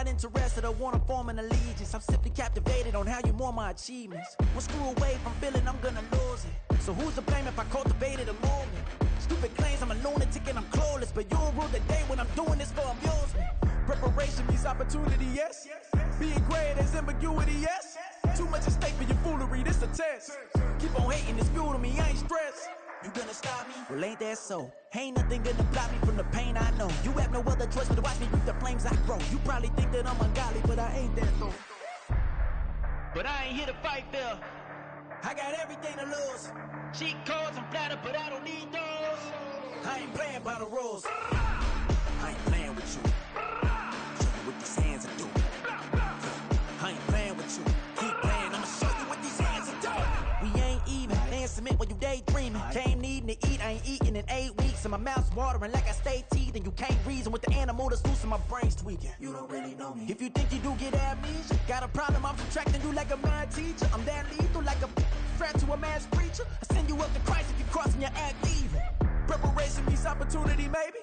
not interested or wanna form an allegiance. I'm simply captivated on how you more my achievements. One screw away from feeling I'm gonna lose it. So who's to blame if I cultivated a movement? Stupid claims I'm a lunatic and I'm clueless, but you'll rule the day when I'm doing this for amusement. Preparation means opportunity, yes. Being great is ambiguity, yes. Too much at stake for your foolery, this a test. Keep on hating, it's fuel to me, I ain't stressed. You gonna stop me? Well, ain't that so? Ain't nothing gonna block me from the pain I know. You have no other choice but to watch me reap the flames I grow. You probably think that I'm ungodly, but I ain't that though. But I ain't here to fight fair. I got everything to lose. Cheat codes and flatter, but I don't need those. I ain't playing by the rules. I ain't playing with you. Show you what these hands are doing. I ain't playing with you. Keep playing, I'ma show you what these hands are doing. We ain't even. Laying cement when you daydreaming. Came needing to eat, I ain't eating in 8 weeks. And my mouth's watering like I stay teeth. And you can't reason with the animal that's loose and my brain's tweaking. You don't really know me. If you think you do get amnesia, got a problem, I'm subtracting you like a mad teacher. I'm that lethal like a threat to a mass preacher. I send you up to Christ if you crossing your act evil. Preparation means opportunity, maybe.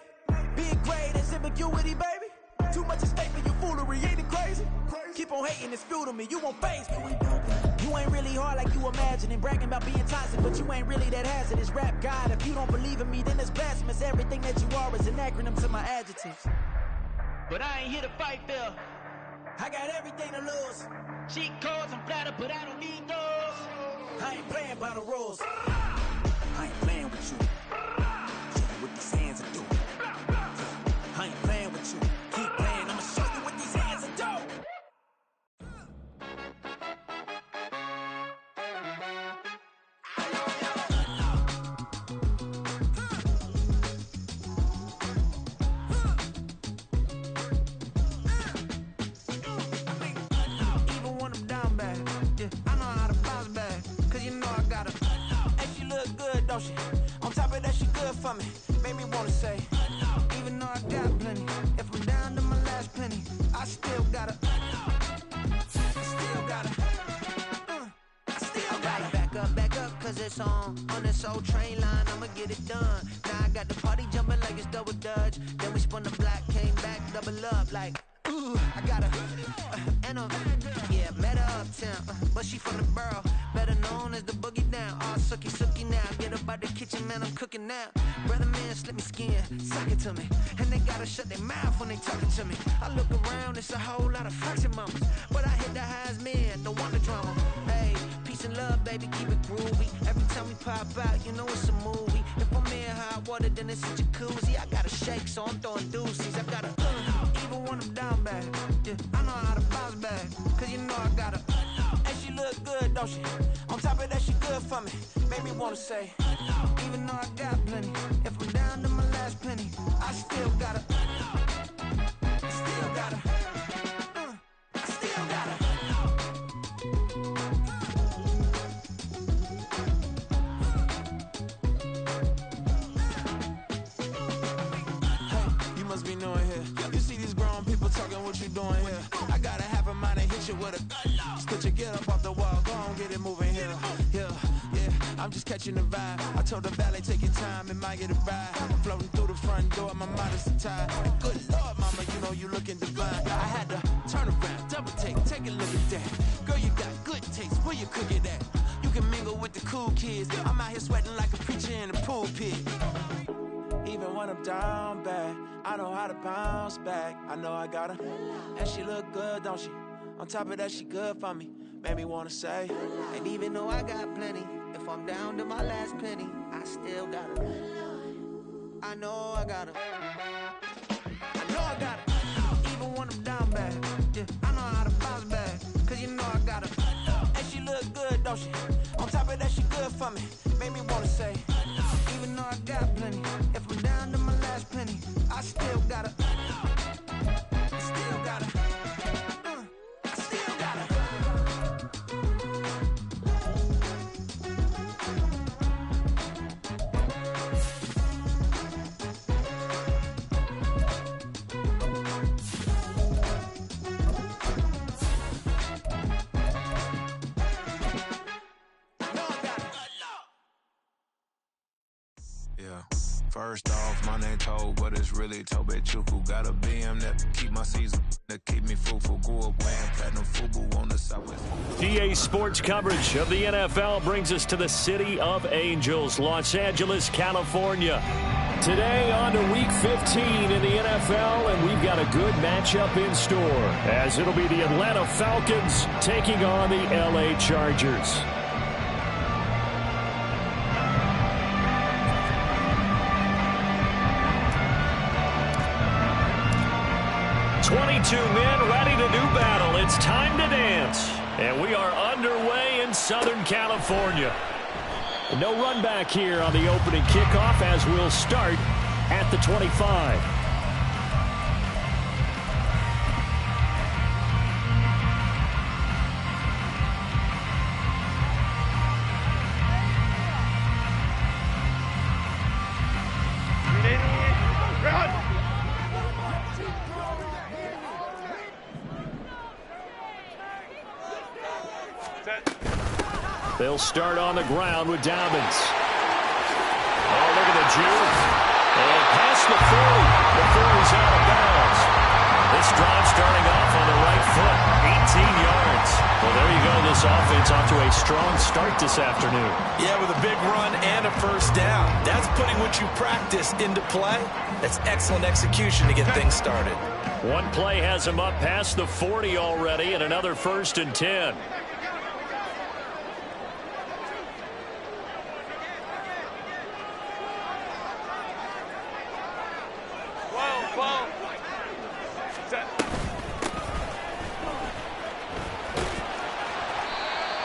Being great is ambiguity, baby. Too much at stake for your foolery, ain't it crazy? Keep on hating, it's fuel to me, you won't face me. You ain't really hard like you imagining. Bragging about being toxic, but you ain't really that hazardous. Rap God, if you don't believe in me, then it's blasphemous. Everything that you are is an acronym to my adjectives. But I ain't here to fight fair. I got everything to lose. Cheat codes and flatter, but I don't need those. I ain't playing by the rules. I ain't playing with you. Show you what these hands are doing. I ain't playing with you. Keep playing, I'ma show you what these hands are doing. Even when I'm down bad, yeah, I know how to bounce back. Cause you know I got her. And she look good, don't she? On top of that, she good for me. Made me wanna say, even though I got plenty, if I'm down to my last penny, I still gotta, I still gotta, I still gotta. Back up, cause it's on this old train line, I'ma get it done. Now I got the party jumping like it's double dutch. Then we spun the block, came back, double up like, ooh, I got her, and yeah, met her uptown, but she from the borough, better known as the boogie down. All sookie now, get up out the kitchen, man, I'm cooking now. Brother man, slip me skin, suck it to me, and they gotta shut their mouth when they talking to me. I look around, it's a whole lot of fraction mamas, but I hit the highs, man, don't want the drama. Hey, peace and love, baby, keep it groovy. Every time we pop out, you know it's a movie. If I'm in hot water, then it's a jacuzzi. I gotta shake, so I'm throwing deuces. I gotta, even when I'm down bad, yeah, I know how to bounce back. Cause you know I gotta, and she look good, don't she? On top of that, she good for me. Made me wanna say, even though I got plenty, if I'm down to my last penny, I still gotta, I still gotta, I still gotta. Hey, you must be new in here. You see these grown people talking, what you doing here? I got a half a mind to hit you with a put your get up off the wall, go on, get it moving here. Yeah, I'm just catching the vibe. I told the valet, take your time, it might get a ride. I'm floating through the front door, my mind is tied. And good Lord, mama, you know you looking divine. I had to turn around, double take a look at that. Girl, you got good taste, where you cook it at? You can mingle with the cool kids. I'm out here sweating like a preacher in a pulpit. Even when I'm down bad, I know how to bounce back. I know I got her, and she look good, don't she? On top of that, she good for me. Made me wanna say, and even though I got plenty, if I'm down to my last penny, I still got her. I know I got her. I know I got her. Even when I'm down bad, yeah, I know how to bounce back. Cause you know I got her. And she look good, don't she? On top of that, she good for me. Made me wanna say, even though I got plenty, if I'm down to my last penny, I still got her. I still got her. First off, my name Toe, but it's really Tobe Chuku. Got a BM that keep my season, that keep GA Sports coverage of the NFL brings us to the City of Angels, Los Angeles, California. Today on to Week 15 in the NFL, and we've got a good matchup in store, as it'll be the Atlanta Falcons taking on the LA Chargers. "22 men ready to do battle. It's time to dance." And we are underway in Southern California. No run back here on the opening kickoff, as we'll start at the 25. They'll start on the ground with Dobbins. Oh, look at the juke. And past the 40. The 40's out of bounds. This drive starting off on the right foot. 18 yards. Well, there you go. This offense off to a strong start this afternoon. Yeah, with a big run and a first down. That's putting what you practice into play. That's excellent execution to get things started. One play has him up past the 40 already, and another 1st and 10.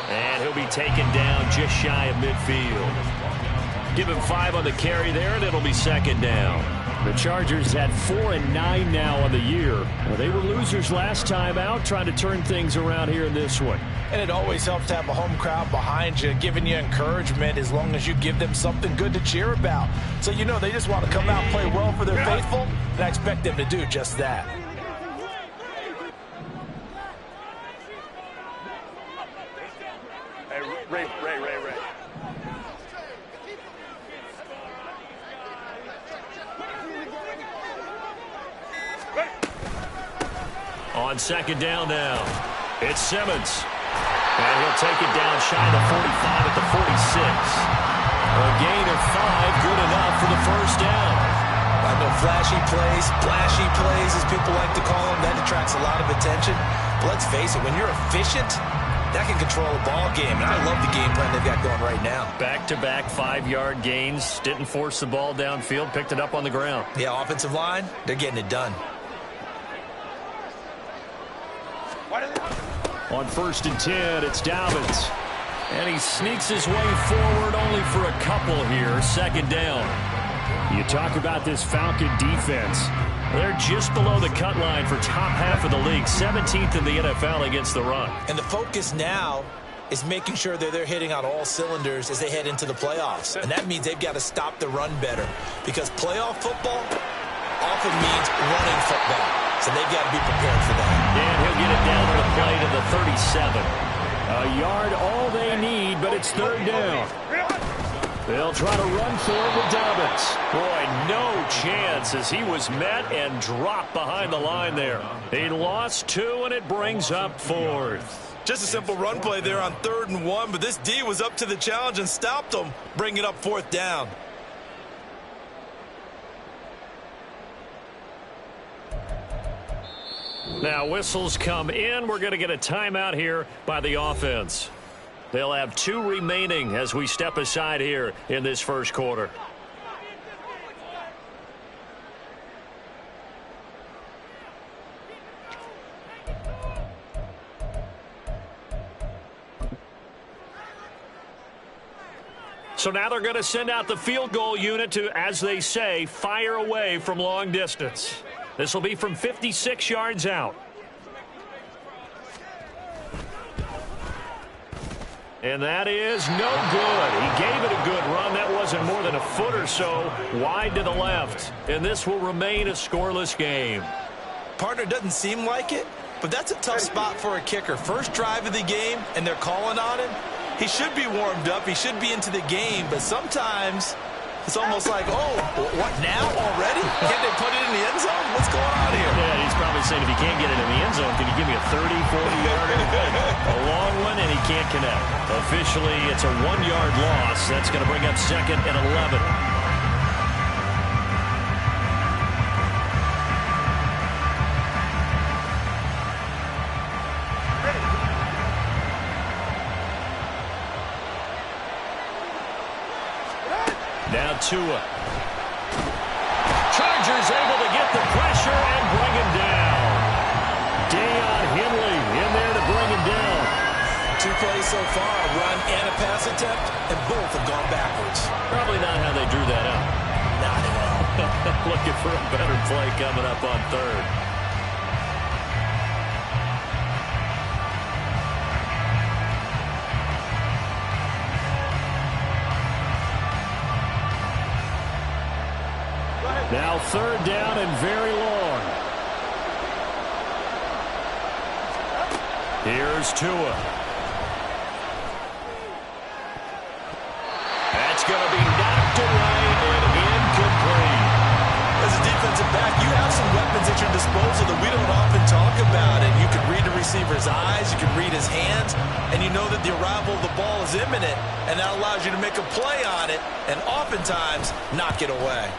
And he'll be taken down just shy of midfield. Give him 5 on the carry there, and it'll be 2nd down. The Chargers had 4-9 now on the year. Well, they were losers last time out, trying to turn things around here in this one. And it always helps to have a home crowd behind you, giving you encouragement as long as you give them something good to cheer about. So you know they just want to come out and play well for their faithful, and I expect them to do just that. Ray. On 2nd down now, it's Simmons. And he'll take it down shy of the 45 at the 46. A gain of 5, good enough for the 1st down. I know flashy plays, as people like to call them, that attracts a lot of attention. But let's face it, when you're efficient, that can control a ball game. And I love the game plan they've got going right now. Back-to-back 5-yard gains. Didn't force the ball downfield. Picked it up on the ground. Yeah, offensive line, they're getting it done. On 1st and 10, it's Dobbins. And he sneaks his way forward only for a couple here. 2nd down. You talk about this Falcon defense. They're just below the cut line for top half of the league. 17th in the NFL against the run. And the focus now is making sure that they're hitting on all cylinders as they head into the playoffs. And that means they've got to stop the run better. Because playoff football often means running football. So they've got to be prepared for that. And he'll get it down on the play to the 37. A yard all they need, but it's 3rd down. They'll try to run for it with Dobbins. Boy, no chance as he was met and dropped behind the line there. He lost 2, and it brings up 4th. Just a simple run play there on 3rd and 1, but this D was up to the challenge and stopped them, bringing up 4th down. Now whistles come in. We're going to get a timeout here by the offense. They'll have 2 remaining as we step aside here in this 1st quarter. So now they're going to send out the field goal unit to, as they say, fire away from long distance. This will be from 56 yards out. And that is no good. He gave it a good run. That wasn't more than a foot or so wide to the left. And this will remain a scoreless game. Partner, doesn't seem like it, but that's a tough spot for a kicker. First drive of the game, and they're calling on him. He should be warmed up. He should be into the game, but sometimes It's almost like, oh, what now already? Can't they put it in the end zone? What's going on here? Yeah, he's probably saying if you can't get it in the end zone, can you give me a 30, 40-yarder? A long one, and he can't connect. Officially, it's a 1-yard loss. That's going to bring up 2nd and 11. Now Tua. Chargers able to get the pressure and bring him down. Deion Henley in there to bring him down. 2 plays so far, a run and a pass attempt, and both have gone backwards. Probably not how they drew that up. Not at all. Looking for a better play coming up on 3rd. Now 3rd down and very long. Here's Tua. That's going to be knocked away and incomplete. As a defensive back, you have some weapons at your disposal that we don't often talk about. And you can read the receiver's eyes, you can read his hands, and you know that the arrival of the ball is imminent, and that allows you to make a play on it and oftentimes knock it away.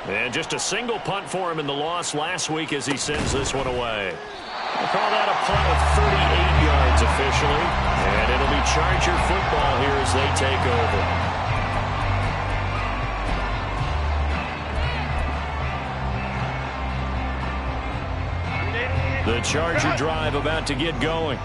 And just a single punt for him in the loss last week as he sends this one away. We'll call that a punt of 38 yards officially. And it'll be Charger football here as they take over. The Charger drive about to get going.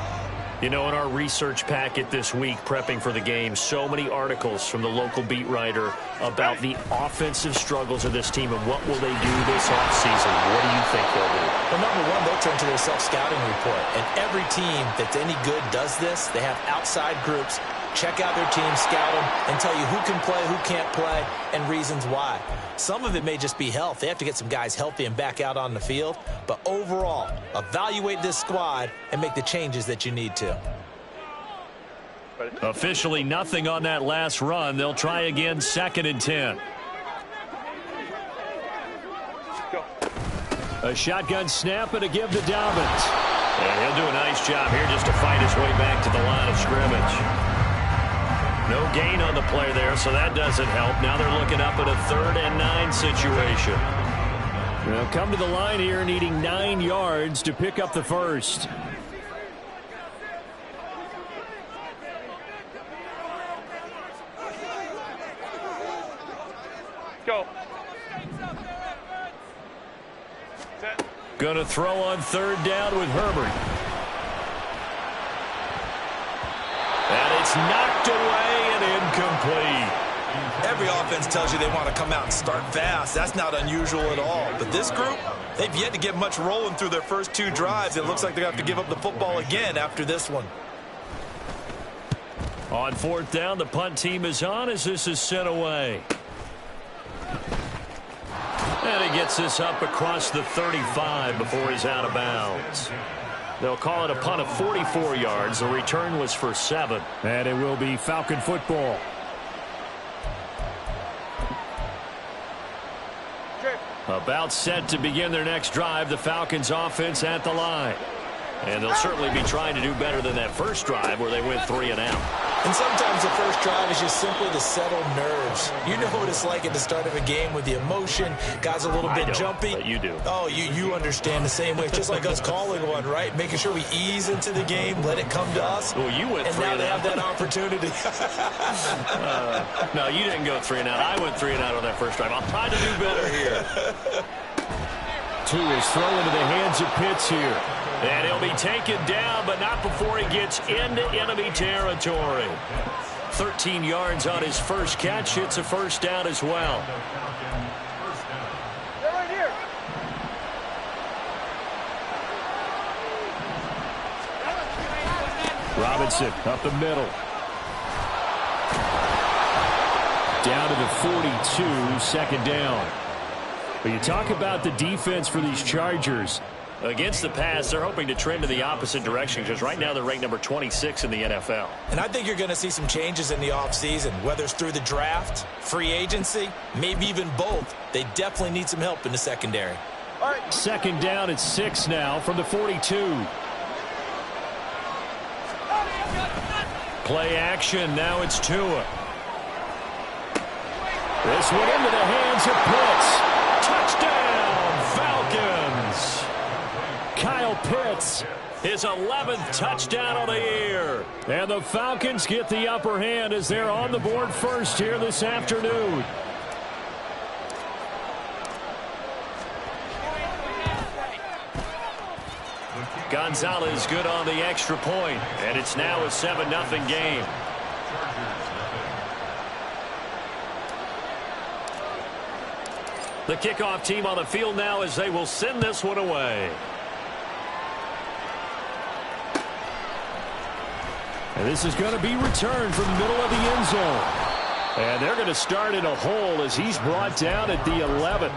You know, in our research packet this week, prepping for the game, so many articles from the local beat writer about the offensive struggles of this team and what will they do this offseason. What do you think they'll do? Well, number one, they'll turn to their self-scouting report. And every team that's any good does this. They have outside groups. Check out their team, scout them, and tell you who can play, who can't play, and reasons why. Some of it may just be health. They have to get some guys healthy and back out on the field. But overall, evaluate this squad and make the changes that you need to. Officially nothing on that last run. They'll try again, 2nd and 10. A shotgun snap and a give to Dobbins. And he'll do a nice job here just to fight his way back to the line of scrimmage. No gain on the play there, so that doesn't help. Now they're looking up at a 3rd and 9 situation. They'll come to the line here needing 9 yards to pick up the first. Go. Gonna throw on 3rd down with Herbert. And it's knocked away and incomplete. Every offense tells you they want to come out and start fast. That's not unusual at all. But this group, they've yet to get much rolling through their first 2 drives. It looks like they're going to have to give up the football again after this one. On 4th down, the punt team is on as this is sent away. And he gets this up across the 35 before he's out of bounds. They'll call it a punt of 44 yards. The return was for 7. And it will be Falcon football. About set to begin their next drive. The Falcons offense at the line. And they'll certainly be trying to do better than that first drive where they went 3 and out. And sometimes the first drive is just simply to settle nerves. You know what it's like at the start of a game with the emotion. Guys are a little bit jumpy. But you do. Oh, you understand the same way. It's just like us calling one, right? Making sure we ease into the game, let it come to us. Well, you went 3 and out. And now they have that opportunity. No, you didn't go 3 and out. I went 3 and out on that first drive. I'll try to do better here. 2 is thrown into the hands of Pitts here. And he'll be taken down, but not before he gets into enemy territory. 13 yards on his first catch. It's a first down as well. Right here. Robinson up the middle. Down to the 42, 2nd down. But you talk about the defense for these Chargers. Against the pass, they're hoping to trend in the opposite direction because right now they're ranked number 26 in the NFL. And I think you're going to see some changes in the offseason, whether it's through the draft, free agency, maybe even both. They definitely need some help in the secondary. All right. Second down at 6 now from the 42. Play action. Now it's Tua. This one into the hands of Pitts. Touchdown, Falcons. Kyle Pitts, his 11th touchdown of the year. And the Falcons get the upper hand as they're on the board first here this afternoon. Gonzalez good on the extra point, and it's now a 7-0 game. The kickoff team on the field now as they will send this one away. And this is going to be returned from the middle of the end zone. And they're going to start in a hole as he's brought down at the 11.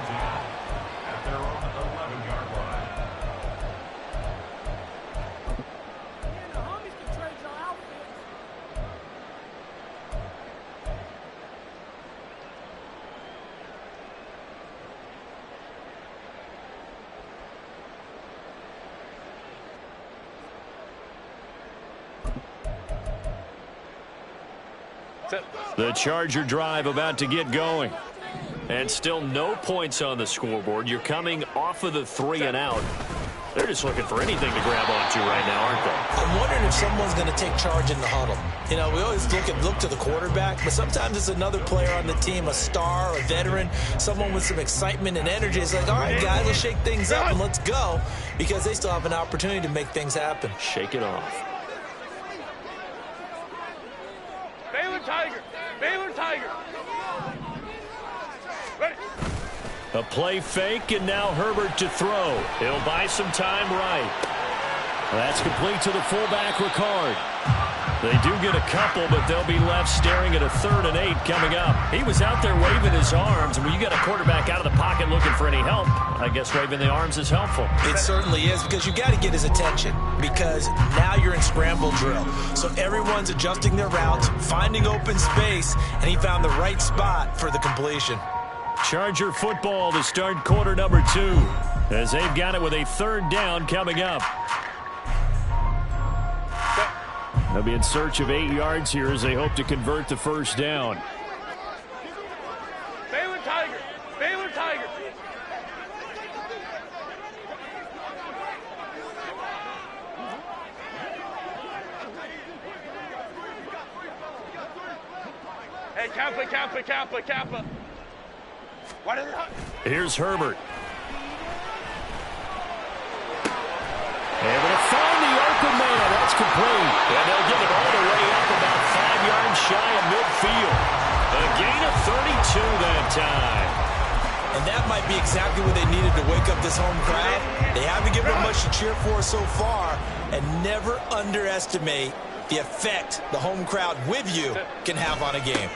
The Charger drive about to get going. And still no points on the scoreboard. You're coming off of the 3 and out. They're just looking for anything to grab onto right now, aren't they? I'm wondering if someone's going to take charge in the huddle. You know, we always look to the quarterback, but sometimes it's another player on the team, a star, a veteran, someone with some excitement and energy. It's like, all right, guys, let's shake things up and let's go, because they still have an opportunity to make things happen. Shake it off. Baylor Tiger. Ready. A play fake, and now Herbert to throw. He'll buy some time right. That's complete to the fullback, Ricard. They do get a couple, but they'll be left staring at a 3rd and 8 coming up. He was out there waving his arms, and when you got a quarterback out of the pocket looking for any help, I guess waving the arms is helpful. It certainly is, because you got to get his attention, because now you're in scramble drill. So everyone's adjusting their routes, finding open space, and he found the right spot for the completion. Charger football to start quarter number 2, as they've got it with a 3rd down coming up. They'll be in search of 8 yards here as they hope to convert the 1st down. Baylor Tiger. Baylor Tiger. Hey, Kappa. What is it? Here's Herbert. Able to find the open man. That's complete. And they'll get it all the way up about 5 yards shy of midfield. A gain of 32 that time. And that might be exactly what they needed to wake up this home crowd. They haven't given them much to cheer for so far. And never underestimate the effect the home crowd with you can have on a game.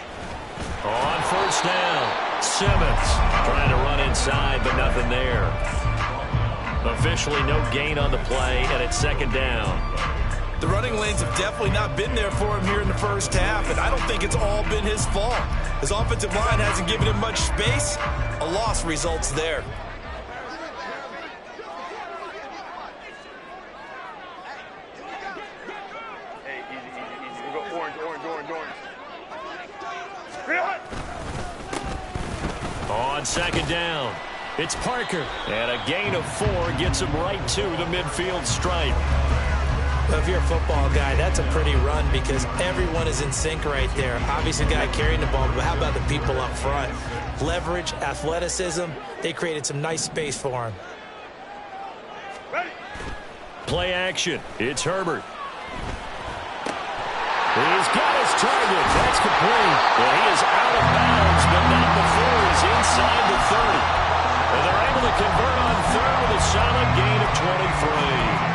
On 1st down, Simmons trying to run inside, but nothing there. Officially no gain on the play, and it's 2nd down. The running lanes have definitely not been there for him here in the first half, and I don't think it's all been his fault. His offensive line hasn't given him much space. A loss results there. Hey, easy. We'll go orange. On 2nd down, it's Parker. And a gain of 4 gets him right to the midfield stripe. Well, if you're a football guy, that's a pretty run because everyone is in sync right there. Obviously, guy carrying the ball, but how about the people up front? Leverage, athleticism, they created some nice space for him. Ready. Play action. It's Herbert. He's got his target. That's complete. And he is out of bounds, but not before he's inside the 30. And they're able to convert on 3rd with a solid gain of 23.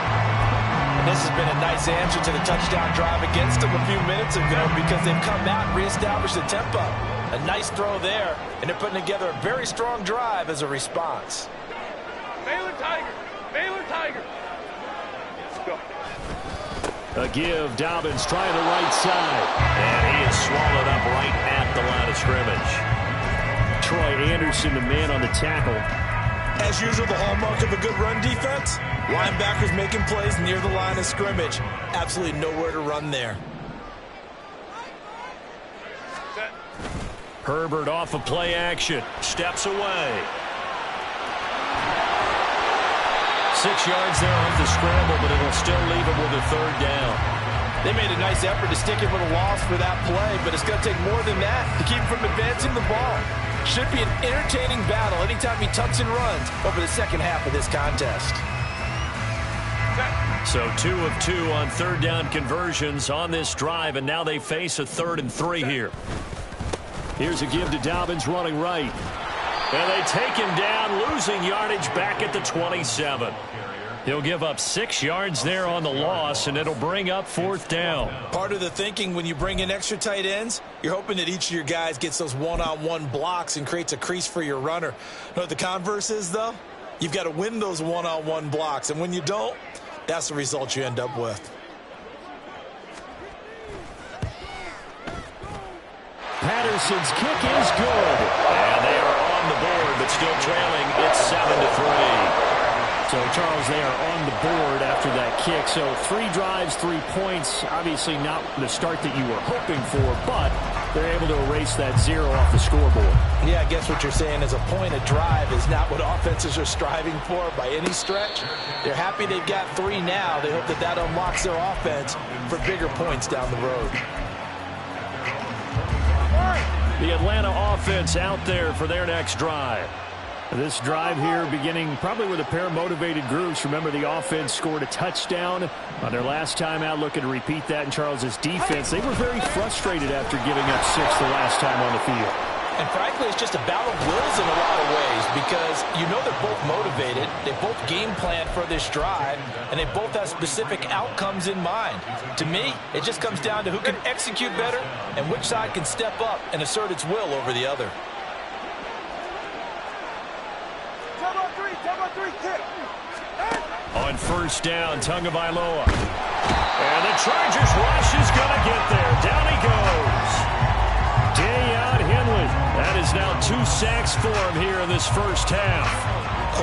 And this has been a nice answer to the touchdown drive against them a few minutes ago because they've come out and reestablished the tempo. A nice throw there, and they're putting together a very strong drive as a response. Baylor Tiger. Baylor Tiger. Go. A give. Dobbins trying the right side. And he is swallowed up right at the line of scrimmage. Troy Anderson, the man on the tackle. As usual, the hallmark of a good run defense, linebackers making plays near the line of scrimmage. Absolutely nowhere to run there. Set. Herbert off of play action. Steps away. 6 yards there off the scramble, but it'll still leave him with a third down. They made a nice effort to stick him with a loss for that play, but it's going to take more than that to keep him from advancing the ball. Should be an entertaining battle anytime he tucks and runs over the second half of this contest. So 2 of 2 on third down conversions on this drive, and now they face a 3rd and 3 here. Here's a give to Dobbins running right. And they take him down, losing yardage back at the 27. He'll give up 6 yards there on the loss, and it'll bring up 4th down. Part of the thinking when you bring in extra tight ends, you're hoping that each of your guys gets those one-on-one blocks and creates a crease for your runner. You know what the converse is, though? You've got to win those one-on-one blocks, and when you don't, that's the result you end up with. Patterson's kick is good. And they are on the board, but still trailing. It's 7-3. So, Charles, they are on the board after that kick. So 3 drives, 3 points. Obviously not the start that you were hoping for, but they're able to erase that 0 off the scoreboard. Yeah, I guess what you're saying is a point a drive is not what offenses are striving for by any stretch. They're happy they've got 3 now. They hope that that unlocks their offense for bigger points down the road. The Atlanta offense out there for their next drive. This drive here beginning probably with a pair of motivated groups. Remember, the offense scored a touchdown on their last time out, looking to repeat that in Charles's defense. They were very frustrated after giving up 6 the last time on the field. And frankly, it's just a battle of wills in a lot of ways because you know they're both motivated. They both game plan for this drive, and they both have specific outcomes in mind. To me, it just comes down to who can execute better and which side can step up and assert its will over the other. On first down, Tagovailoa. And the Chargers rush is going to get there. Down he goes. Deion Henley. That is now 2 sacks for him here in this first half.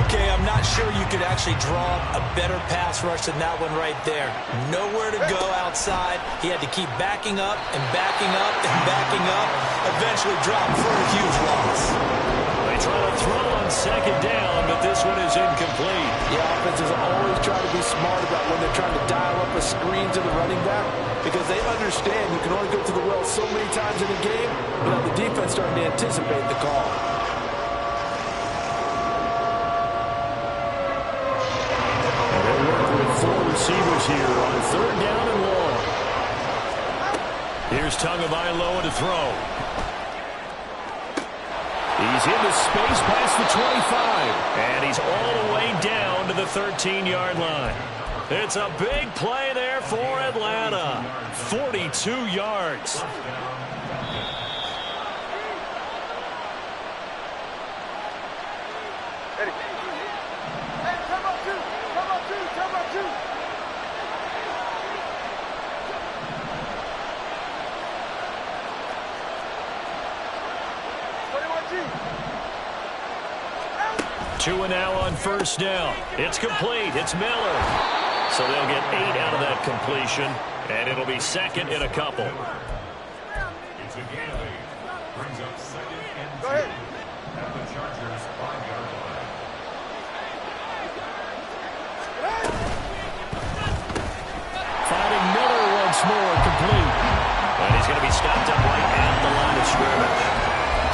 Okay, I'm not sure you could actually draw a better pass rush than that one right there. Nowhere to go outside. He had to keep backing up and backing up and backing up. Eventually dropped for a huge loss. They try to throw on second down, but this one is incomplete. Yeah, offenses always try to be smart about when they're trying to dial up a screen to the running back because they understand you can only go to the well so many times in a game without the defense starting to anticipate the call. Receivers here on third down and long. Here's Tagovailoa to throw. He's into space past the 25, and he's all the way down to the 13-yard line. It's a big play there for Atlanta. 42 yards. Two and now on first down. It's complete. It's Miller. So they'll get 8 out of that completion, and it'll be second and a couple. Go ahead. Finding Miller once more, complete. And he's going to be stopped up right at the line of scrimmage.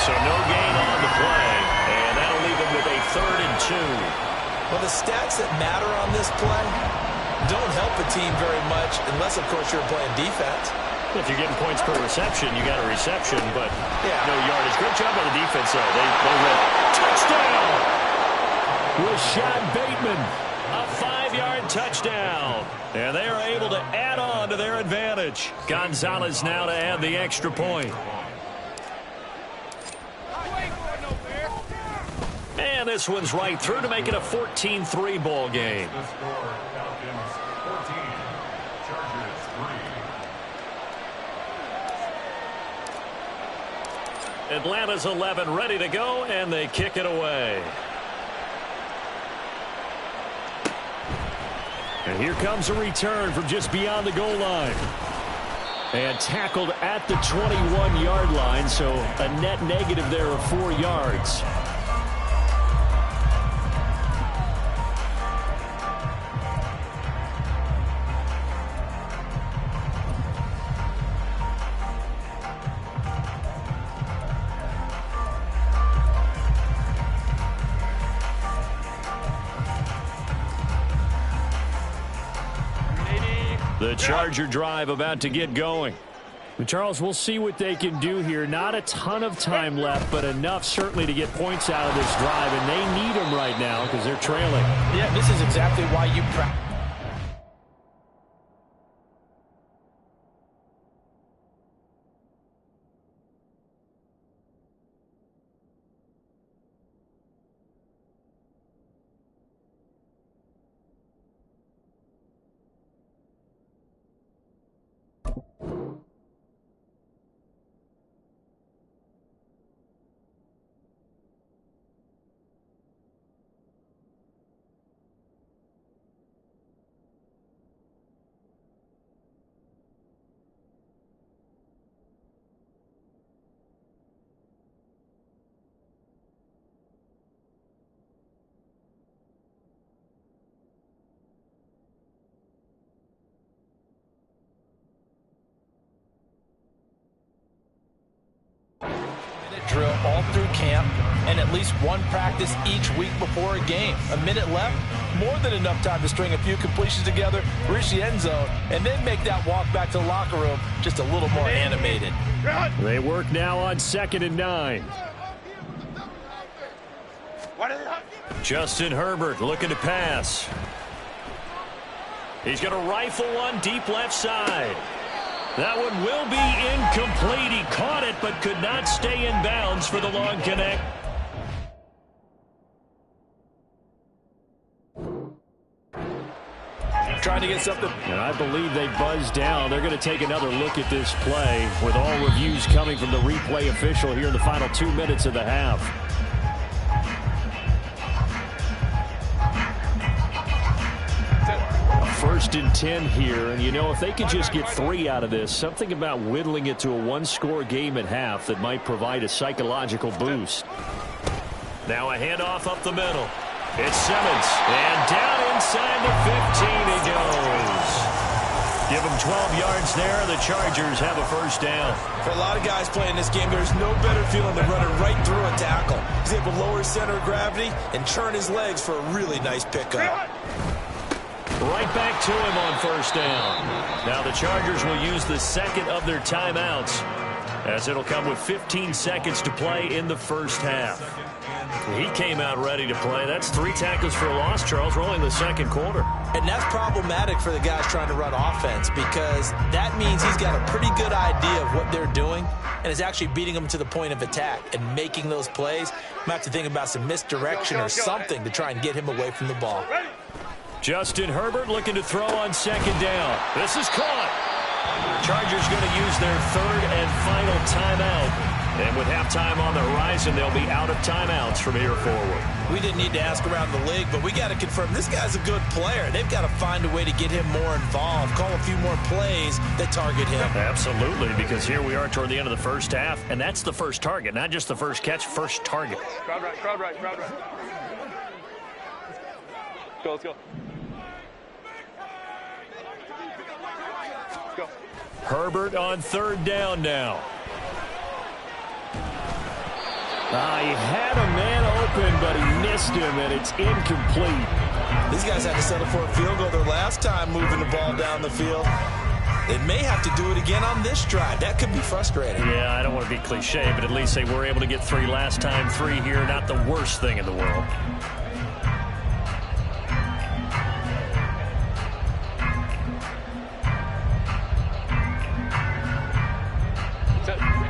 So no gain on the play, and that'll leave him with a 3rd and 2. Well, the stats that matter on this play don't help a team very much unless, of course, you're playing defense. If you're getting points per reception, you got a reception, but no yardage. Great job on the defense, though. They went touchdown! Rashad Bateman, a 5-yard touchdown. And they are able to add on to their advantage. Gonzalez now to add the extra point. And this one's right through to make it a 14-3 ball game. The score, Falcons 14, Chargers 3. Atlanta's 11 ready to go, and they kick it away. And here comes a return from just beyond the goal line. And tackled at the 21-yard line, so a net negative there of 4 yards. The Charger drive about to get going. And Charles, we'll see what they can do here. Not a ton of time left, but enough certainly to get points out of this drive, and they need them right now because they're trailing. Yeah, this is exactly why you practice. Drill all through camp and at least one practice each week before a game. A minute left, more than enough time to string a few completions together, reach the end zone, and then make that walk back to the locker room just a little more animated. They work now on 2nd and 9. Justin Herbert looking to pass. He's going to rifle one deep left side. That one will be incomplete. He caught it but could not stay in bounds for the long connect. Trying to get something. And I believe they buzzed down. They're going to take another look at this play with all reviews coming from the replay official here in the final 2 minutes of the half. 1st and 10 here, and you know, if they could just get 3 out of this, something about whittling it to a one-score game at half that might provide a psychological boost. Now a handoff up the middle. It's Simmons, and down inside the 15 he goes. Give him 12 yards there. The Chargers have a first down. For a lot of guys playing this game, there's no better feeling than running right through a tackle. He's able to lower his center of gravity and turn his legs for a really nice pickup. Right back to him on first down. Now the Chargers will use the second of their timeouts, as it'll come with 15 seconds to play in the first half. He came out ready to play. That's 3 tackles for a loss, Charles, rolling the second quarter. And that's problematic for the guys trying to run offense, because that means he's got a pretty good idea of what they're doing and is actually beating them to the point of attack and making those plays. Might have to think about some misdirection or something to try and get him away from the ball. Justin Herbert looking to throw on second down. This is caught. Chargers going to use their 3rd and final timeout. And with halftime on the horizon, they'll be out of timeouts from here forward. We didn't need to ask around the league, but we got to confirm this guy's a good player. They've got to find a way to get him more involved, call a few more plays that target him. Absolutely, because here we are toward the end of the first half, and that's the first target, not just the first catch, first target. Crowd right, crowd right, crowd right. Let's go. Let's go. Herbert on 3rd down now. He had a man open, but he missed him, and it's incomplete. These guys had to settle for a field goal their last time moving the ball down the field. They may have to do it again on this drive. That could be frustrating. Yeah, I don't want to be cliche, but at least they were able to get 3 last time. 3 here, not the worst thing in the world.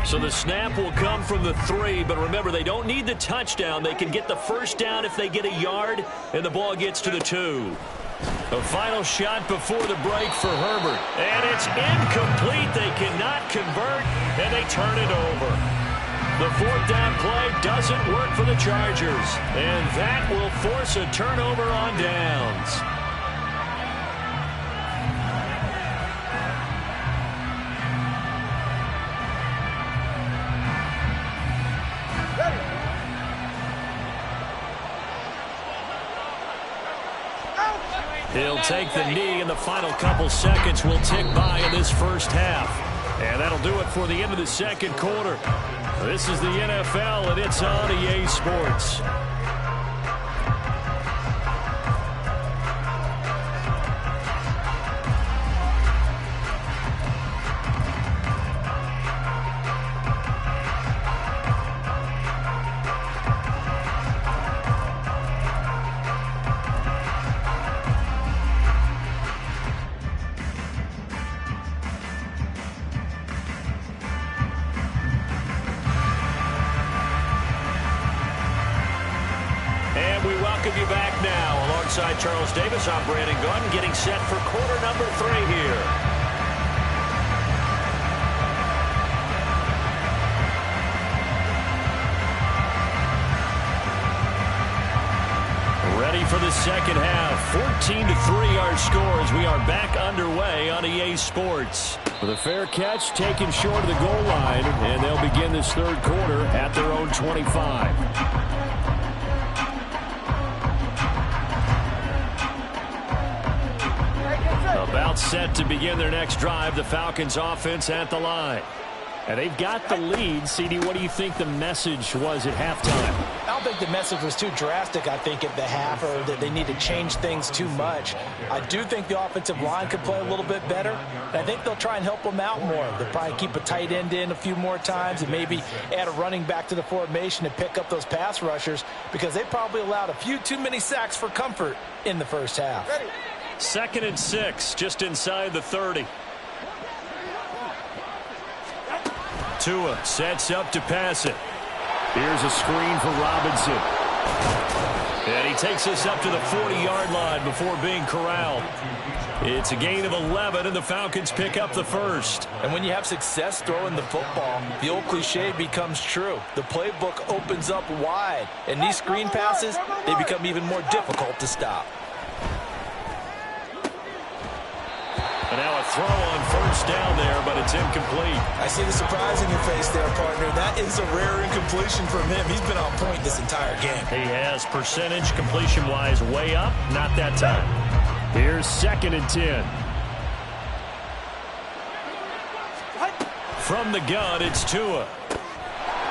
So the snap will come from the 3, but remember, they don't need the touchdown. They can get the first down if they get a yard, and the ball gets to the 2. The final shot before the break for Herbert. And it's incomplete. They cannot convert, and they turn it over. The 4th down play doesn't work for the Chargers, and that will force a turnover on downs. He'll take the knee, and the final couple seconds will tick by in this first half. And that'll do it for the end of the second quarter. This is the NFL, and it's on EA Sports. Alongside Charles Davis, I'm Brandon Gordon, getting set for quarter number 3 here. Ready for the second half. 14-3 our score as we are back underway on EA Sports. With a fair catch taken short of the goal line, and they'll begin this third quarter at their own 25. About set to begin their next drive, the Falcons offense at the line. And they've got the lead. CD, what do you think the message was at halftime? I don't think the message was too drastic, I think, at the half, or that they need to change things too much. I do think the offensive line could play a little bit better. And I think they'll try and help them out more. They'll probably keep a tight end in a few more times and maybe add a running back to the formation and pick up those pass rushers, because they probably allowed a few too many sacks for comfort in the first half. 2nd and 6, just inside the 30. Tua sets up to pass it. Here's a screen for Robinson. And he takes us up to the 40-yard line before being corralled. It's a gain of 11, and the Falcons pick up the first. And when you have success throwing the football, the old cliche becomes true. The playbook opens up wide, and these screen passes, they become even more difficult to stop. And now a throw on first down there, but it's incomplete. I see the surprise in your face there, partner. That is a rare incompletion from him. He's been on point this entire game. He has percentage completion-wise way up. Not that time. Here's 2nd and 10. From the gun, it's Tua.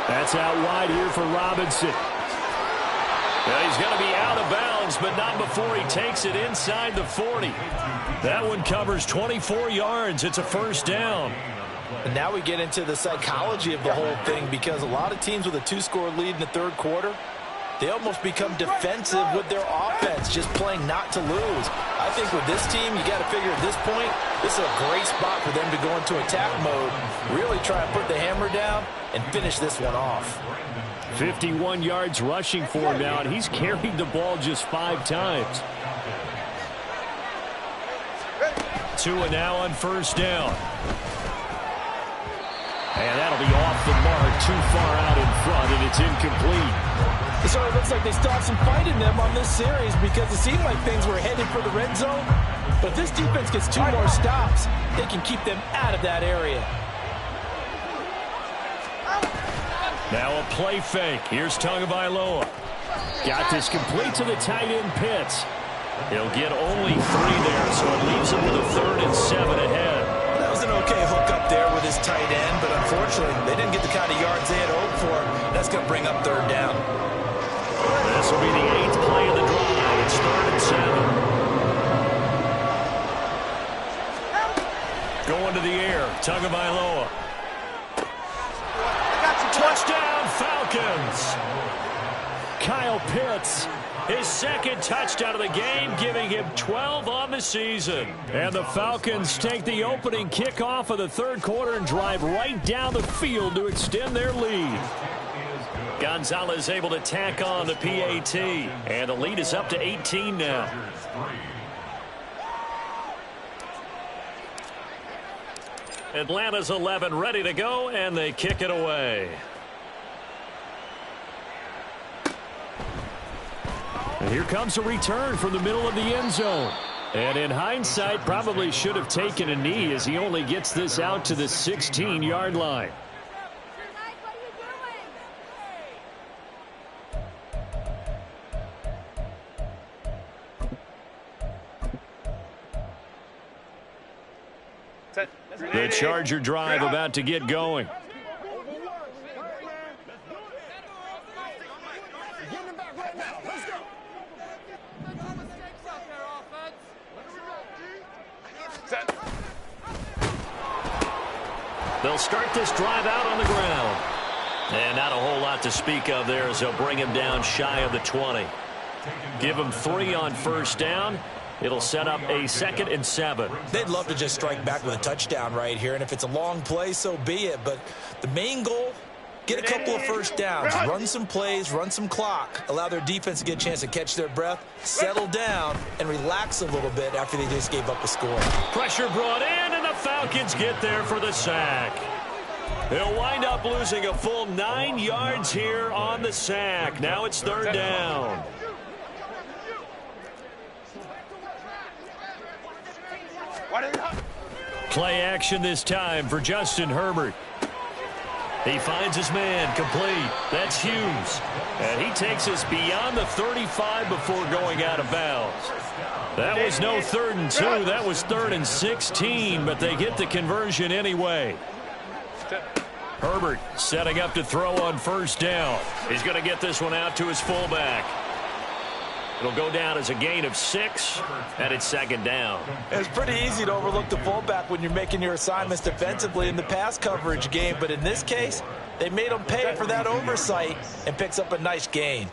That's out wide here for Robinson. Now he's going to be out of bounds, but not before he takes it inside the 40. That one covers 24 yards. It's a first down. And now we get into the psychology of the whole thing, because a lot of teams with a 2-score lead in the third quarter, they almost become defensive with their offense, just playing not to lose. I think with this team, you got to figure at this point, this is a great spot for them to go into attack mode, really try and put the hammer down and finish this one off. 51 yards rushing for him now, and he's carried the ball just 5 times. Tua now on first down. And that'll be off the mark, too far out in front, and it's incomplete. So it looks like they still have some fight in them on this series, because it seemed like things were headed for the red zone. But if this defense gets 2 more stops, they can keep them out of that area. Now a play fake. Here's Tagovailoa. Got this complete to the tight end Pitts. He'll get only 3 there, so it leaves him with a 3rd and 7 ahead. That was an okay hook up there with his tight end, but unfortunately, they didn't get the kind of yards they had hoped for. That's going to bring up 3rd down. This will be the 8th play of the drive. It's 3rd and 7. Going to the air. Tagovailoa. Touchdown, Falcons. Kyle Pitts His second touchdown of the game, giving him 12 on the season. And the Falcons take the opening kickoff of the third quarter and drive right down the field to extend their lead. Gonzalez able to tack on the PAT. And the lead is up to 18 now. Atlanta's 11 ready to go, and they kick it away. And here comes a return from the middle of the end zone. And in hindsight, probably should have taken a knee as he only gets this out to the 16-yard line. The Charger drive about to get going. They'll start this drive out on the ground. And not a whole lot to speak of there as they'll bring him down shy of the 20. Give him 3 on first down. It'll set up a 2nd and 7. They'd love to just strike back with a touchdown right here, and if it's a long play, so be it. But the main goal, get a couple of first downs, run some plays, run some clock, allow their defense to get a chance to catch their breath, settle down, and relax a little bit after they just gave up a score. Pressure brought in, and the Falcons get there for the sack. They'll wind up losing a full 9 yards here on the sack. Now it's 3rd down. Play action this time for Justin Herbert. He finds his man complete. That's Hughes. And he takes us beyond the 35 before going out of bounds. That was no 3rd and 2. That was 3rd and 16, but they get the conversion anyway. Herbert setting up to throw on first down. He's going to get this one out to his fullback. It'll go down as a gain of 6, and it's 2nd down. It's pretty easy to overlook the fullback when you're making your assignments defensively in the pass coverage game, but in this case, they made him pay for that oversight and picks up a nice gain.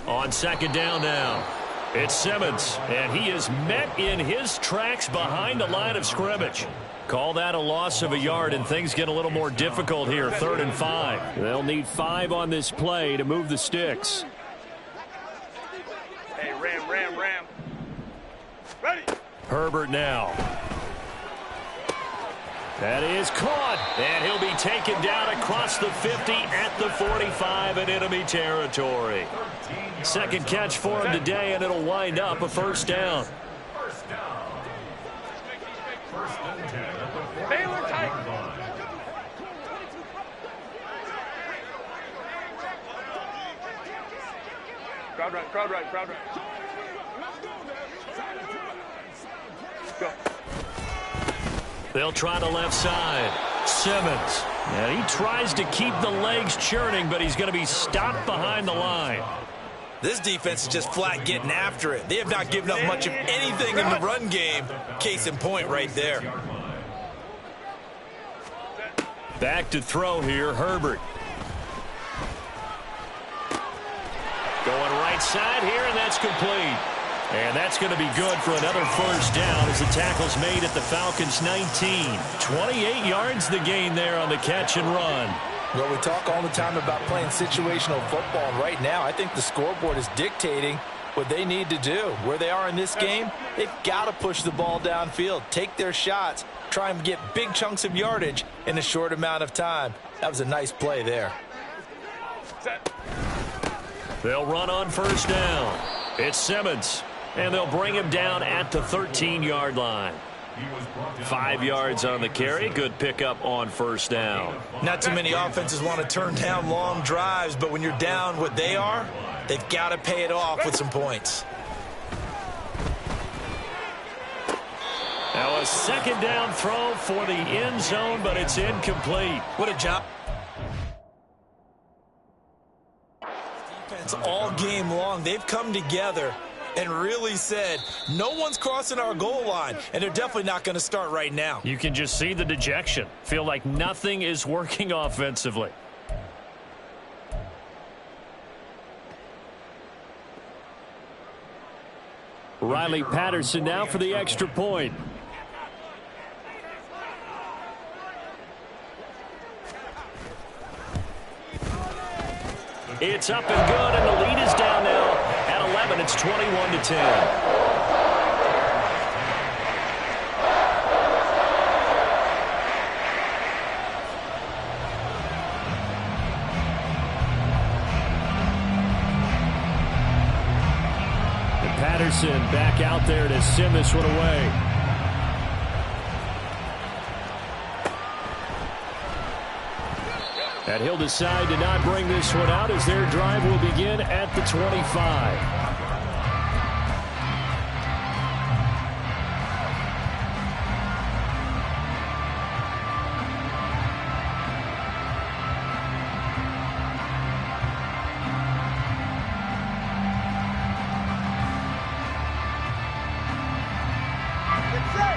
On 2nd down now, it's Simmons, and he is met in his tracks behind the line of scrimmage. Call that a loss of a yard, and things get a little more difficult here. 3rd and 5. They'll need 5 on this play to move the sticks. Hey, Ram. Ready. Herbert now. That is caught, and he'll be taken down across the 50 at the 45 in enemy territory. 2nd catch for him today, and it'll wind up a 1st down. Crowd right. Go. They'll try the left side. Simmons. And he tries to keep the legs churning, but he's going to be stopped behind the line. This defense is just flat getting after it. They have not given up much of anything in the run game. Case in point right there. Back to throw here, Herbert. Going right side here, and that's complete. And that's going to be good for another 1st down as the tackle's made at the Falcons' 19. 28 yards the gain there on the catch and run. Well, we talk all the time about playing situational football, and right now I think the scoreboard is dictating what they need to do. Where they are in this game, they've got to push the ball downfield, take their shots, try and get big chunks of yardage in a short amount of time. That was a nice play there. Set. They'll run on 1st down. It's Simmons, and they'll bring him down at the 13-yard line. 5 yards on the carry. Good pickup on 1st down. Not too many offenses want to turn down long drives, but when you're down what they are, they've got to pay it off with some points. Now a 2nd down throw for the end zone, but it's incomplete. What a job. All game long, they've come together and really said, no one's crossing our goal line, and they're definitely not going to start right now. You can just see the dejection. Feel like nothing is working offensively. Riley Patterson now for the extra point. It's up and good, and the lead is down now at 11. It's 21-10. Patterson back out there to send this one away. And he'll decide to not bring this one out as their drive will begin at the 25.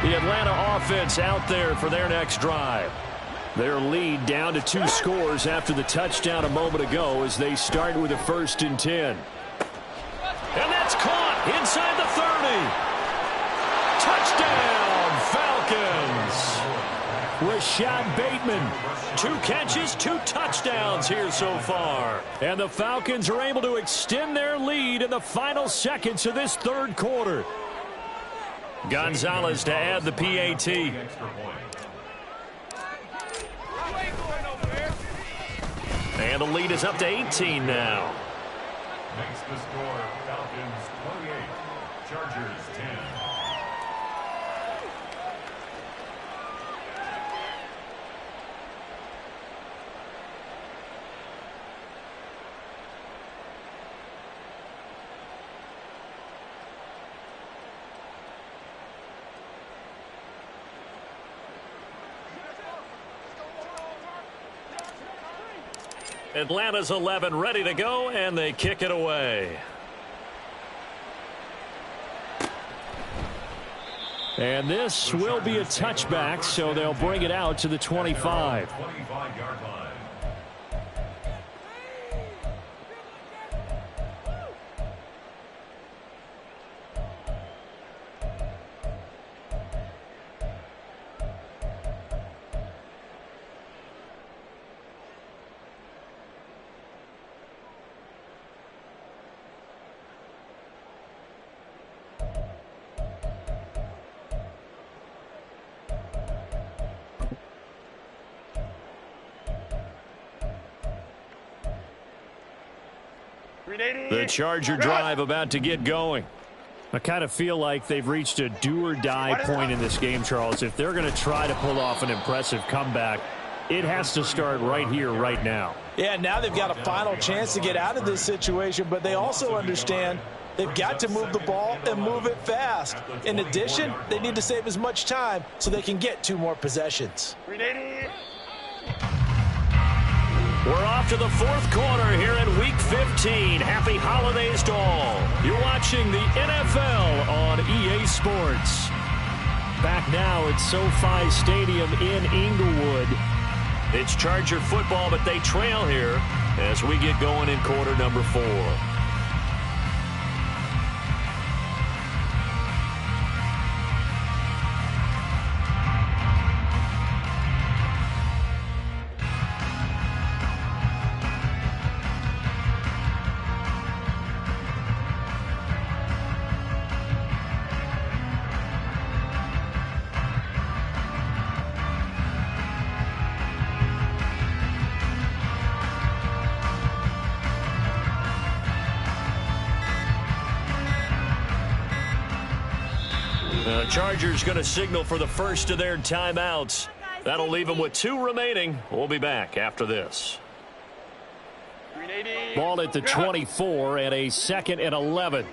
The Atlanta offense out there for their next drive. Their lead down to 2 scores after the touchdown a moment ago as they start with a 1st and 10. And that's caught inside the 30. Touchdown, Falcons. Rashad Bateman. 2 catches, 2 touchdowns here so far. And the Falcons are able to extend their lead in the final seconds of this 3rd quarter. Gonzalez to add the PAT. And the lead is up to 18 now. Makes the score Falcons 28, Chargers 10. Atlanta's 11 ready to go, and they kick it away. And this will be a touchback, so they'll bring it out to the 25. 25-yard line. The Charger drive about to get going. I kind of feel like they've reached a do-or-die point in this game, Charles. If they're going to try to pull off an impressive comeback, it has to start right here, right now. Yeah, now they've got a final chance to get out of this situation, but they also understand they've got to move the ball and move it fast. In addition, they need to save as much time so they can get 2 more possessions. We're off to the 4th quarter here in Week 15. Happy holidays to all. You're watching the NFL on EA Sports. Back now at SoFi Stadium in Inglewood. It's Charger football, but they trail here as we get going in quarter number 4. The Chargers going to signal for the first of their timeouts. That'll leave them with 2 remaining. We'll be back after this. Ball at the 24 and a 2nd and 11.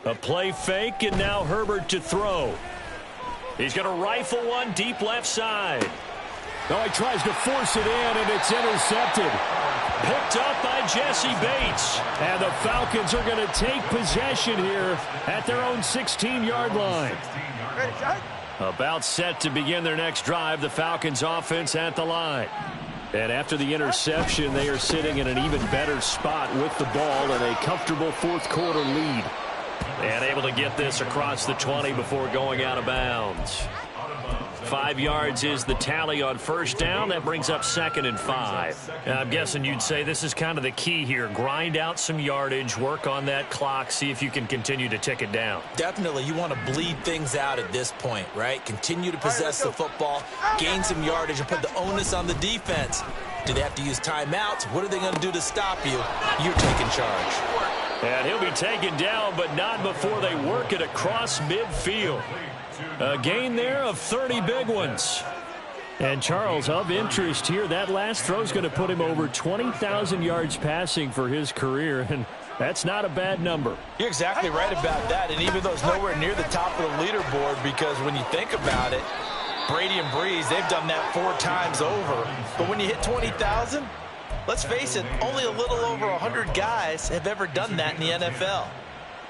A play fake, and now Herbert to throw. He's going to rifle one deep left side. No, he tries to force it in, and it's intercepted. Picked up by Jesse Bates. And the Falcons are going to take possession here at their own 16-yard line. About set to begin their next drive. The Falcons offense at the line. And after the interception, they are sitting in an even better spot with the ball and a comfortable fourth quarter lead. And able to get this across the 20 before going out of bounds. 5 yards is the tally on first down. That brings up 2nd and 5. Now, I'm guessing you'd say this is kind of the key here. Grind out some yardage, work on that clock, see if you can continue to tick it down. Definitely. You want to bleed things out at this point, right? Continue to possess the football, gain some yardage, and put the onus on the defense. Do they have to use timeouts? What are they going to do to stop you? You're taking charge. And he'll be taken down, but not before they work it across midfield. A gain there of 30 big ones. And Charles, of interest here, that last throw is going to put him over 20,000 yards passing for his career, and that's not a bad number. You're exactly right about that, and even though it's nowhere near the top of the leaderboard, because when you think about it, Brady and Breeze, they've done that 4 times over. But when you hit 20,000, let's face it, only a little over 100 guys have ever done that in the NFL.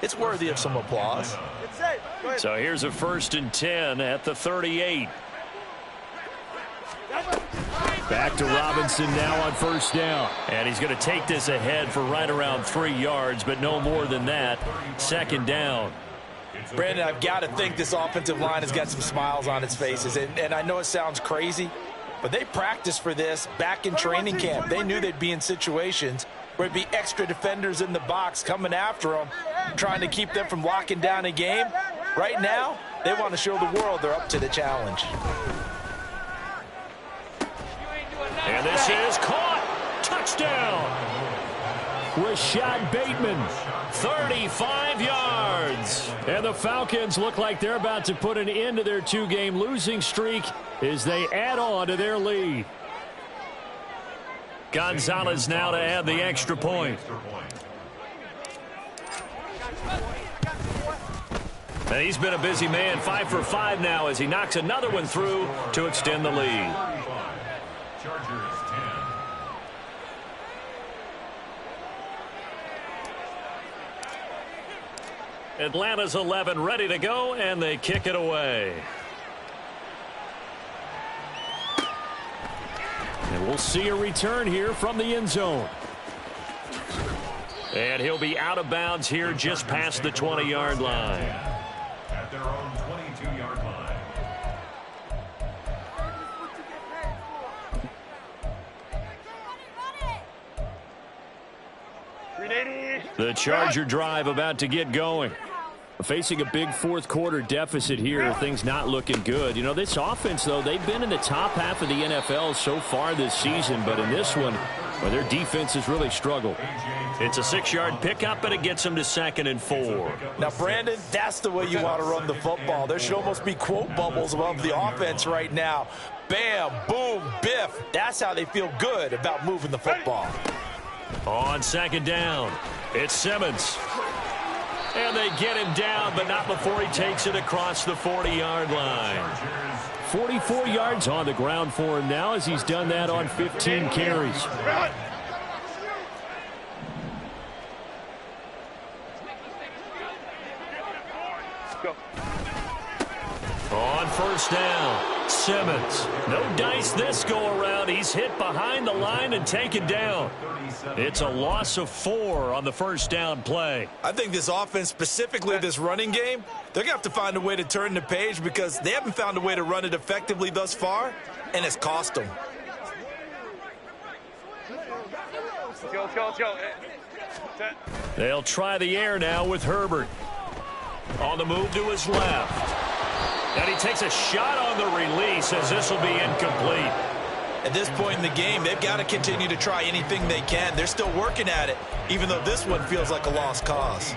It's worthy of some applause. So here's a 1st and 10 at the 38. Back to Robinson now on first down. And he's going to take this ahead for right around 3 yards, but no more than that. 2nd down. Brandon, I've got to think this offensive line has got some smiles on its faces. And I know it sounds crazy, but they practiced for this back in training camp. They knew they'd be in situations where there'd be extra defenders in the box coming after them, trying to keep them from locking down a game. Right now, they want to show the world they're up to the challenge. And this is caught. Touchdown. Rashad Bateman, 35 yards. And the Falcons look like they're about to put an end to their 2-game losing streak as they add on to their lead. Gonzalez now to add the extra point. And he's been a busy man, 5 for 5 now as he knocks another one through to extend the lead. Chargers 10. Atlanta's 11 ready to go, and they kick it away. And we'll see a return here from the end zone. And he'll be out of bounds here just past the 20-yard line. At their own 22-yard line. The Charger drive about to get going. Facing a big fourth quarter deficit here, things not looking good. You know, this offense, though, they've been in the top half of the NFL so far this season, but in this one, well, their defense has really struggled. It's a 6-yard pickup, and it gets them to 2nd and 4. Now, Brandon, that's the way you want to run the football. There should almost be quote bubbles above the offense right now. Bam, boom, biff. That's how they feel good about moving the football. On 2nd down, it's Simmons. And they get him down, but not before he takes it across the 40-yard line. 44 yards on the ground for him now as he's done that on 15 carries. On first down, Simmons. No dice this go-around. He's hit behind the line and taken down. It's a loss of 4 on the first down play. I think this offense, specifically this running game, they're going to have to find a way to turn the page because they haven't found a way to run it effectively thus far, and it's cost them. Let's go. They'll try the air now with Herbert. On the move to his left. And he takes a shot on the release as this will be incomplete. At this point in the game, they've got to continue to try anything they can. They're still working at it, even though this one feels like a lost cause.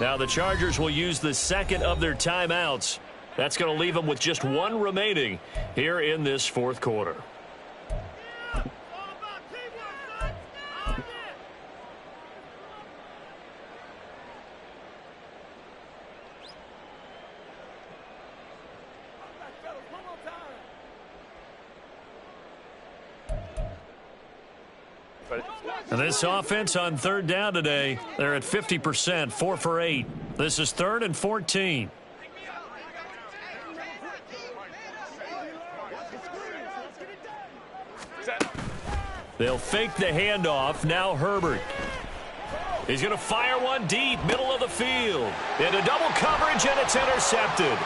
Now the Chargers will use the second of their timeouts. That's going to leave them with just 1 remaining here in this fourth quarter. And this offense on third down today, they're at 50%, 4 for 8. This is 3rd and 14. They'll fake the handoff. Now Herbert. He's going to fire one deep, middle of the field. Into double coverage, and it's intercepted.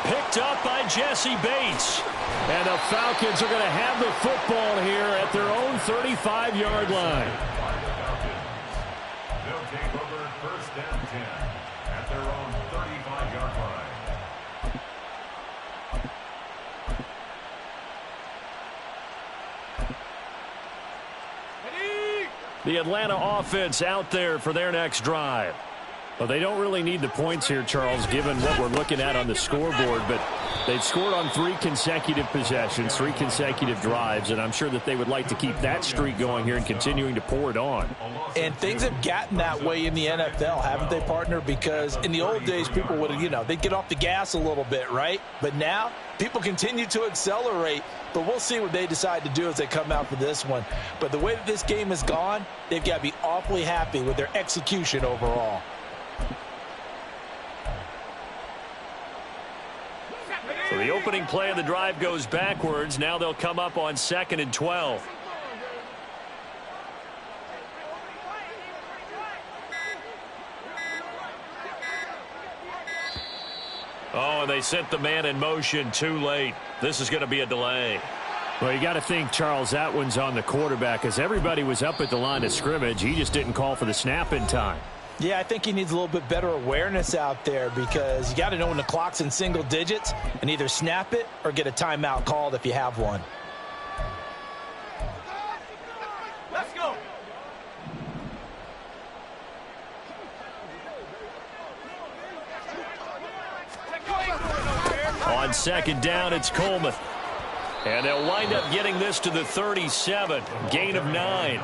Picked up by Jesse Bates. And the Falcons are going to have the football here at their own 35-yard line. They'll take over 1st and 10 at their own 35-yard line. The Atlanta offense out there for their next drive. Well, they don't really need the points here, Charles, given what we're looking at on the scoreboard, but they've scored on 3 consecutive possessions, 3 consecutive drives, and I'm sure that they would like to keep that streak going here and continuing to pour it on. And things have gotten that way in the NFL, haven't they, partner? Because in the old days, people would, they'd get off the gas a little bit, right? But now, people continue to accelerate, but we'll see what they decide to do as they come out for this one. But the way that this game has gone, they've got to be awfully happy with their execution overall. So the opening play of the drive goes backwards. Now they'll come up on 2nd and 12. Oh, and they sent the man in motion too late. This is going to be a delay. Well, you got to think, Charles, that one's on the quarterback, as everybody was up at the line of scrimmage. He just didn't call for the snap in time. Yeah, I think he needs a little bit better awareness out there, because you got to know when the clock's in single digits and either snap it or get a timeout called if you have one. Let's go. On 2nd down, it's Coleman. And they'll wind up getting this to the 37. Gain of 9.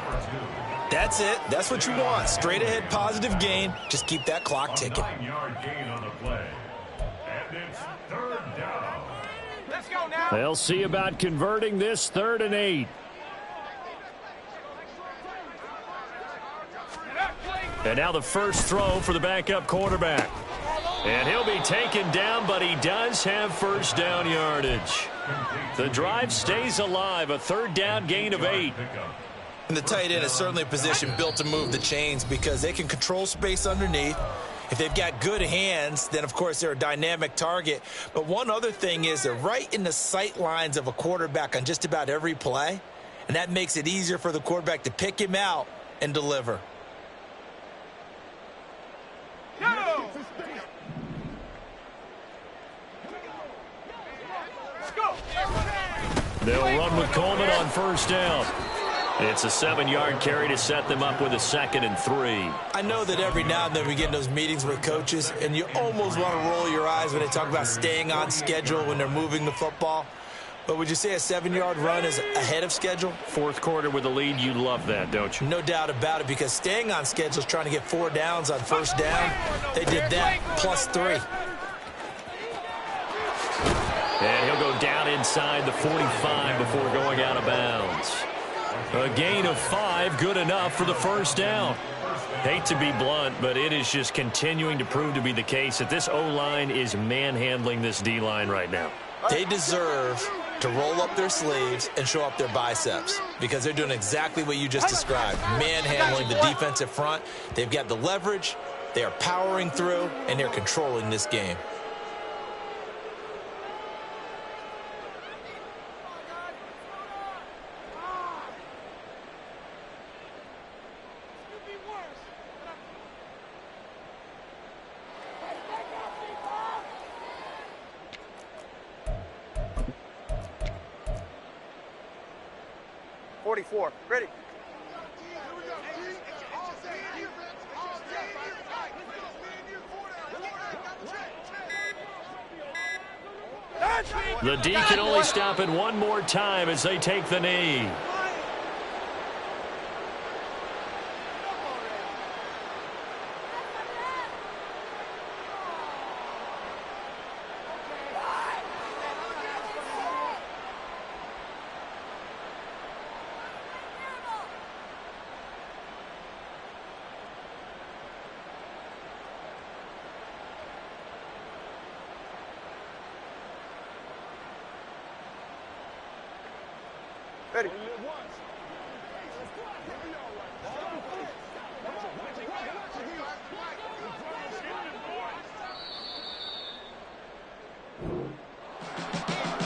That's it. That's what you want. Straight ahead positive gain. Just keep that clock ticking. 9-yard gain on the play. And it's 3rd down. Let's go now. They'll see about converting this 3rd and 8. And now the first throw for the backup quarterback. And he'll be taken down, but he does have first down yardage. The drive stays alive. A 3rd down gain of 8. And the tight end is certainly a position built to move the chains, because they can control space underneath. If they've got good hands, then, of course, they're a dynamic target. But one other thing is they're right in the sight lines of a quarterback on just about every play, and that makes it easier for the quarterback to pick him out and deliver. Go. Let's go. They'll run with Coleman on first down. It's a 7-yard carry to set them up with a 2nd and 3. I know that every now and then we get in those meetings with coaches, and you almost want to roll your eyes when they talk about staying on schedule when they're moving the football. But would you say a 7-yard run is ahead of schedule? 4th quarter with a lead, you love that, don't you? No doubt about it, because staying on schedule is trying to get 4 downs on first down. They did that plus 3. And he'll go down inside the 45 before going out of bounds. A gain of 5, good enough for the first down. Hate to be blunt, but it is just continuing to prove to be the case that this O-line is manhandling this D-line right now. They deserve to roll up their sleeves and show up their biceps, because they're doing exactly what you just described, manhandling the defensive front. They've got the leverage, they are powering through, and they're controlling this game. Ready. The D can only stop it one more time as they take the knee. Ready.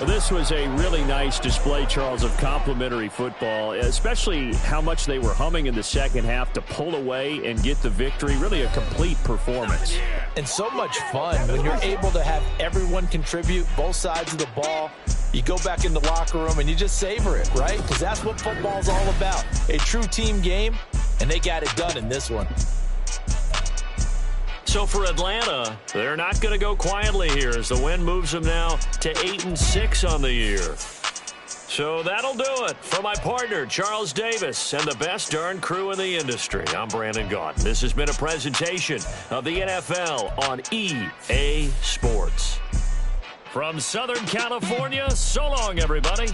This was a really nice display, Charles, of complimentary football, especially how much they were humming in the second half to pull away and get the victory. Really a complete performance. And so much fun when you're able to have everyone contribute, both sides of the ball. You go back in the locker room and you just savor it, right? Because that's what football's all about. A true team game, and they got it done in this one. So for Atlanta, they're not going to go quietly here as the win moves them now to 8-6 on the year. So that'll do it. For my partner, Charles Davis, and the best darn crew in the industry, I'm Brandon Gaudin. This has been a presentation of the NFL on EA Sports. From Southern California, so long, everybody.